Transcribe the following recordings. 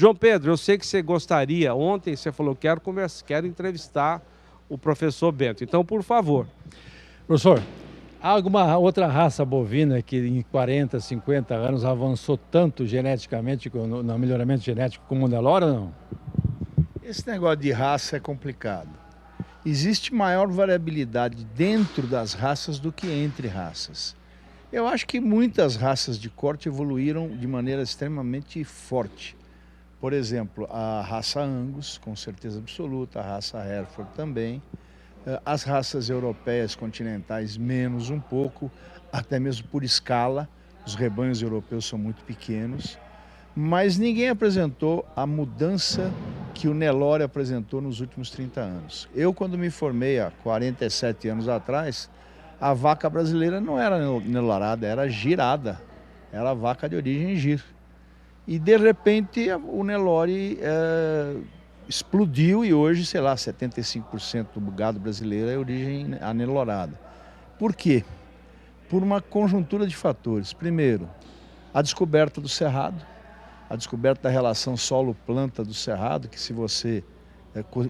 João Pedro, eu sei que você gostaria, ontem você falou, quero entrevistar o professor Bento. Então, por favor. Professor, há alguma outra raça bovina que em 40, 50 anos avançou tanto geneticamente, no melhoramento genético como o Nelore ou não? Esse negócio de raça é complicado. Existe maior variabilidade dentro das raças do que entre raças. Eu acho que muitas raças de corte evoluíram de maneira extremamente forte. Por exemplo, a raça Angus, com certeza absoluta, a raça Hereford também. As raças europeias continentais menos um pouco, até mesmo por escala. Os rebanhos europeus são muito pequenos. Mas ninguém apresentou a mudança que o Nelore apresentou nos últimos 30 anos. Eu, quando me formei há 47 anos atrás, a vaca brasileira não era nelorada, era girada. Era vaca de origem gir. E, de repente, o Nelore explodiu e hoje, sei lá, 75% do gado brasileiro é origem anelorada. Por quê? Por uma conjuntura de fatores. Primeiro, a descoberta do cerrado, a descoberta da relação solo-planta do cerrado, que se você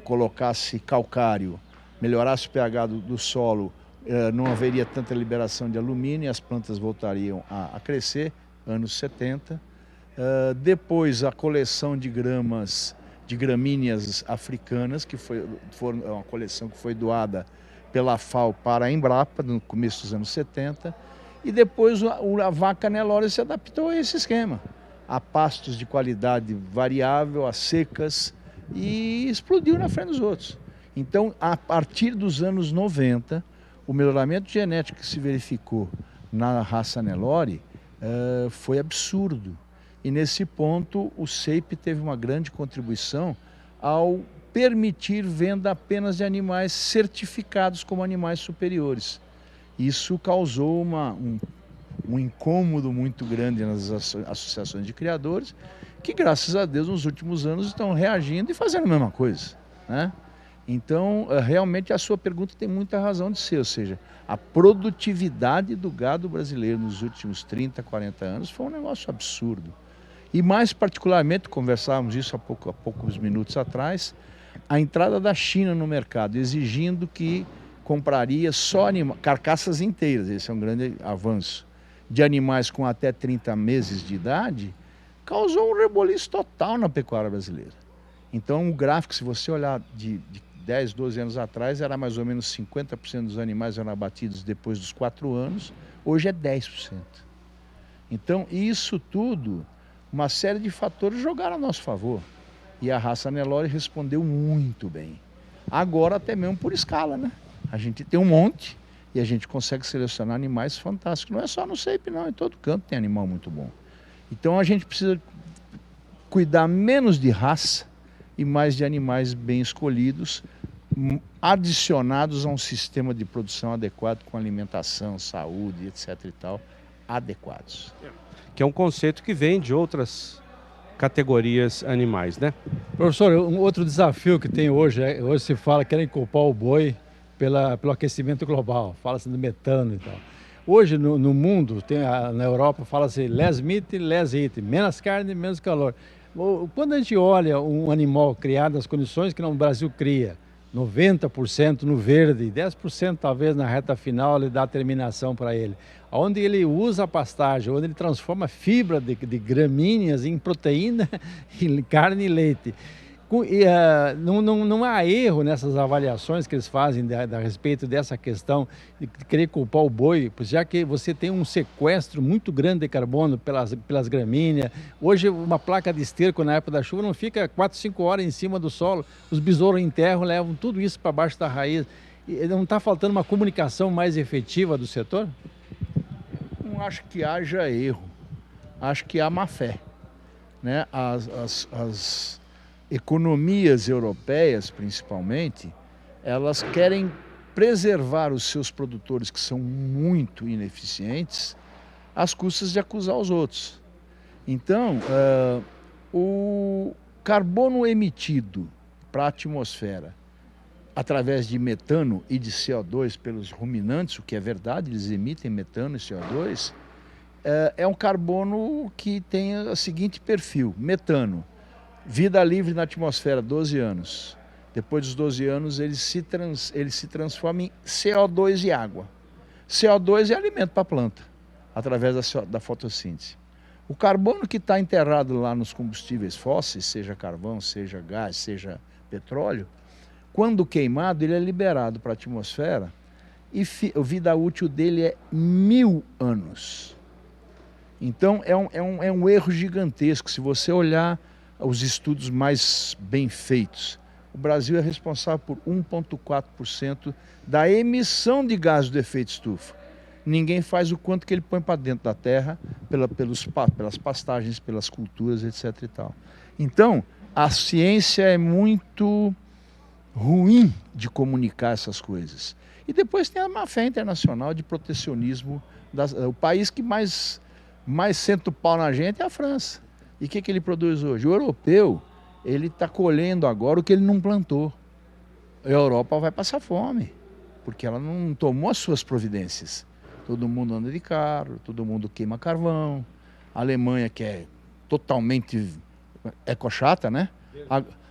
colocasse calcário, melhorasse o pH do solo, não haveria tanta liberação de alumínio e as plantas voltariam a crescer, anos 70. Depois a coleção de gramíneas africanas, que foi uma coleção que foi doada pela FAO para a Embrapa no começo dos anos 70. E depois a vaca Nelore se adaptou a esse esquema. A pastos de qualidade variável, a secas, e explodiu na frente dos outros. Então, a partir dos anos 90, o melhoramento genético que se verificou na raça Nelore foi absurdo. E nesse ponto, o SEIP teve uma grande contribuição ao permitir venda apenas de animais certificados como animais superiores. Isso causou um incômodo muito grande nas associações de criadores, que graças a Deus nos últimos anos estão reagindo e fazendo a mesma coisa, né? Então, realmente a sua pergunta tem muita razão de ser, ou seja, a produtividade do gado brasileiro nos últimos 30, 40 anos foi um negócio absurdo. E mais particularmente, conversávamos isso há poucos minutos atrás, a entrada da China no mercado, exigindo que compraria só carcaças inteiras, esse é um grande avanço, de animais com até 30 meses de idade, causou um reboliço total na pecuária brasileira. Então, o gráfico, se você olhar de 10, 12 anos atrás, era mais ou menos 50% dos animais eram abatidos depois dos 4 anos, hoje é 10%. Então, isso tudo, uma série de fatores jogaram a nosso favor. E a raça Nelore respondeu muito bem. Agora, até mesmo por escala, né? A gente tem um monte e a gente consegue selecionar animais fantásticos. Não é só no SEIP, não. Em todo canto tem animal muito bom. Então, a gente precisa cuidar menos de raça e mais de animais bem escolhidos, adicionados a um sistema de produção adequado, com alimentação, saúde, etc. e tal, adequados. Que é um conceito que vem de outras categorias animais, né? Professor, um outro desafio que tem hoje, hoje se fala que querem culpar o boi pelo aquecimento global, fala-se do metano e tal. Hoje no mundo, na Europa, fala-se less meat, less heat, menos carne, menos calor. Quando a gente olha um animal criado nas condições que no Brasil cria, 90% no verde, 10% talvez na reta final ele dá terminação para ele, onde ele usa a pastagem, onde ele transforma fibra de gramíneas em proteína, em carne e leite. Não há erro nessas avaliações que eles fazem a respeito dessa questão de querer culpar o boi, já que você tem um sequestro muito grande de carbono pelas gramíneas. Hoje, uma placa de esterco na época da chuva não fica 4, 5 horas em cima do solo. Os besouros enterram, levam tudo isso para baixo da raiz. E não está faltando uma comunicação mais efetiva do setor? Não acho que haja erro. Acho que há má fé, né? As economias europeias, principalmente, elas querem preservar os seus produtores, que são muito ineficientes, às custas de acusar os outros. Então, o carbono emitido para a atmosfera através de metano e de CO2 pelos ruminantes, o que é verdade, eles emitem metano e CO2, é um carbono que tem o seguinte perfil: metano, Vida livre na atmosfera, 12 anos. Depois dos 12 anos, ele se transforma em CO2 e água. CO2 é alimento para a planta, através da fotossíntese. O carbono que está enterrado lá nos combustíveis fósseis, seja carvão, seja gás, seja petróleo, quando queimado, ele é liberado para a atmosfera e a vida útil dele é 1000 anos. Então, é um erro gigantesco. Se você olhar os estudos mais bem feitos, o Brasil é responsável por 1,4% da emissão de gases do efeito estufa. Ninguém faz o quanto que ele põe para dentro da terra, pelas pastagens, pelas culturas, etc. e tal. Então, a ciência é muito ruim de comunicar essas coisas. E depois tem a má-fé internacional de protecionismo. O país que mais senta o pau na gente é a França. E o que ele produz hoje? O europeu, ele está colhendo agora o que ele não plantou. A Europa vai passar fome, porque ela não tomou as suas providências. Todo mundo anda de carro, todo mundo queima carvão. A Alemanha, que é totalmente ecochata, né?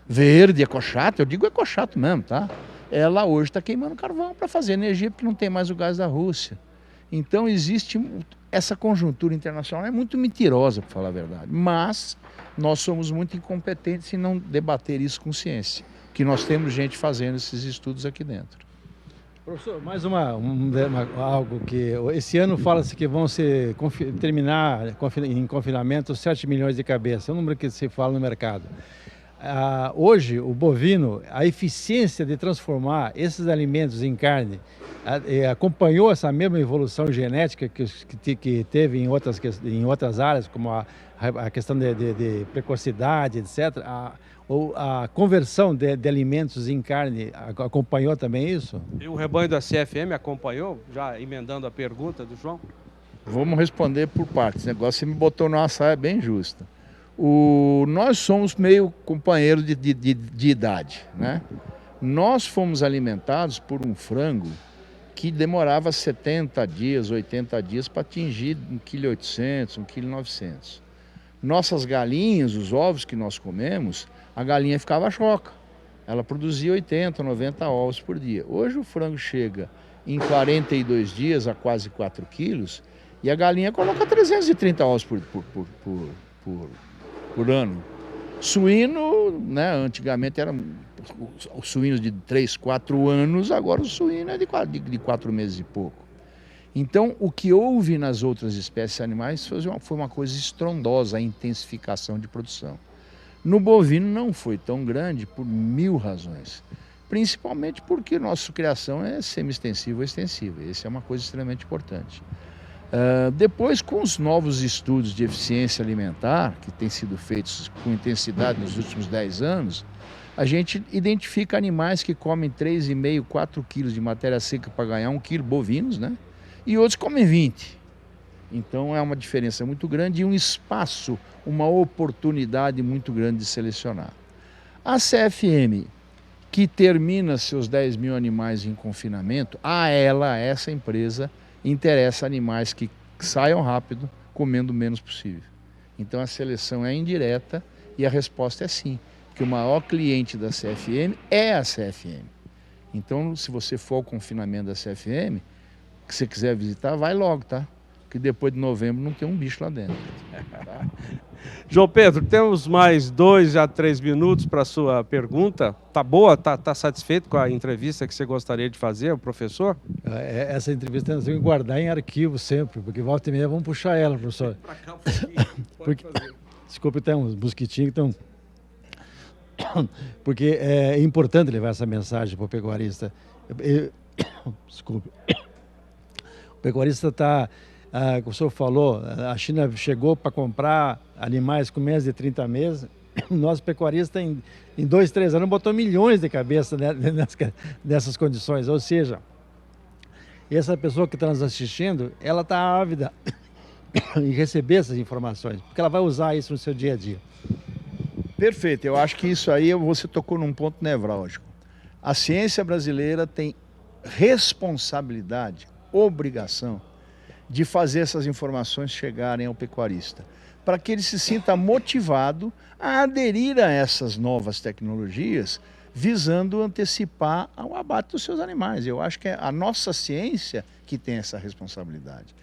Verde, ecochata, eu digo ecochato mesmo, tá? Ela hoje está queimando carvão para fazer energia, porque não tem mais o gás da Rússia. Então existe essa conjuntura internacional, é muito mentirosa, para falar a verdade. Mas nós somos muito incompetentes em não debater isso com ciência, que nós temos gente fazendo esses estudos aqui dentro. Professor, mais algo que esse ano fala-se que vão terminar em confinamento 7 milhões de cabeças, é um número que se fala no mercado. Hoje, o bovino, a eficiência de transformar esses alimentos em carne, acompanhou essa mesma evolução genética que teve em outras áreas, como a questão de precocidade, etc. A conversão de alimentos em carne acompanhou também isso? E o rebanho da CFM acompanhou, já emendando a pergunta do João? Vamos responder por partes. O negócio você me botou numa saia bem justa. Nós somos meio companheiros de idade, né? Nós fomos alimentados por um frango que demorava 70 dias, 80 dias para atingir 1,8 kg, 1,9 kg. Nossas galinhas, os ovos que nós comemos, a galinha ficava choca. Ela produzia 80, 90 ovos por dia. Hoje o frango chega em 42 dias a quase 4 quilos e a galinha coloca 330 ovos por ano. Suíno, né, antigamente era os suínos de 3, 4 anos, agora o suíno é de 4 meses e pouco. Então, o que houve nas outras espécies animais foi uma coisa estrondosa, a intensificação de produção. No bovino não foi tão grande por 1000 razões, principalmente porque nossa criação é semi-extensiva ou extensiva. Essa é uma coisa extremamente importante. Depois, com os novos estudos de eficiência alimentar, que têm sido feitos com intensidade nos últimos 10 anos, a gente identifica animais que comem 3,5, 4 quilos de matéria seca para ganhar 1 quilo, bovinos, né? E outros comem 20. Então é uma diferença muito grande e um espaço, uma oportunidade muito grande de selecionar. A CFM, que termina seus 10 mil animais em confinamento, essa empresa, interessa animais que saiam rápido, comendo o menos possível. Então a seleção é indireta e a resposta é sim, porque o maior cliente da CFM é a CFM. Então, se você for ao confinamento da CFM, que você quiser visitar, vai logo, tá? Que depois de novembro não tem um bicho lá dentro. Tá? João Pedro, temos mais 2 a 3 minutos para a sua pergunta. Tá boa? Tá satisfeito com a entrevista que você gostaria de fazer, o professor? Essa entrevista nós temos que guardar em arquivo sempre, porque volta e meia vamos puxar ela, professor. Para cá um pouquinho, pode fazer. Desculpe, tem uns mosquitinhos que estão... Porque é importante levar essa mensagem para o pecuarista. Desculpe. O pecuarista está, como o senhor falou, a China chegou para comprar animais com menos de 30 meses. O nosso pecuarista, em 2, 3 anos, botou milhões de cabeças nessas condições. Ou seja, essa pessoa que está nos assistindo, ela está ávida em receber essas informações, porque ela vai usar isso no seu dia a dia. Perfeito, eu acho que isso aí você tocou num ponto nevrálgico. A ciência brasileira tem responsabilidade, obrigação de fazer essas informações chegarem ao pecuarista, para que ele se sinta motivado a aderir a essas novas tecnologias, visando antecipar o abate dos seus animais. Eu acho que é a nossa ciência que tem essa responsabilidade.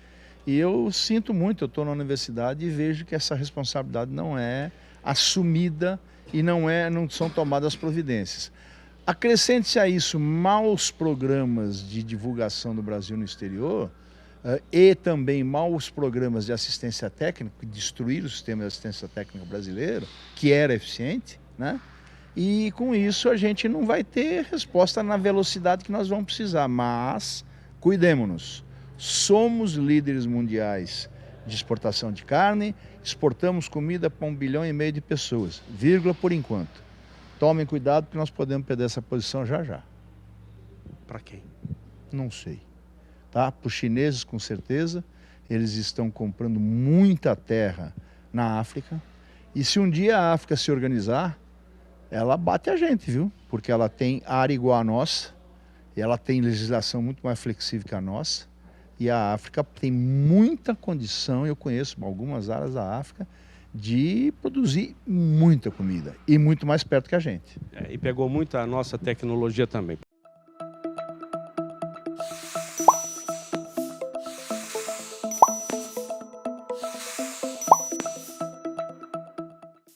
E eu sinto muito, eu estou na universidade e vejo que essa responsabilidade não é assumida e não são tomadas providências. Acrescente-se a isso maus programas de divulgação do Brasil no exterior e também maus programas de assistência técnica, que destruíram o sistema de assistência técnica brasileiro, que era eficiente, né? E com isso a gente não vai ter resposta na velocidade que nós vamos precisar, mas cuidemos-nos. Somos líderes mundiais de exportação de carne, exportamos comida para 1,5 bilhão de pessoas, vírgula por enquanto. Tomem cuidado porque nós podemos perder essa posição já já. Para quem? Não sei. Tá? Para os chineses, com certeza, eles estão comprando muita terra na África. E se um dia a África se organizar, ela bate a gente, viu? Porque ela tem área igual a nossa, e ela tem legislação muito mais flexível que a nossa. E a África tem muita condição, eu conheço algumas áreas da África, de produzir muita comida e muito mais perto que a gente. E pegou muito a nossa tecnologia também.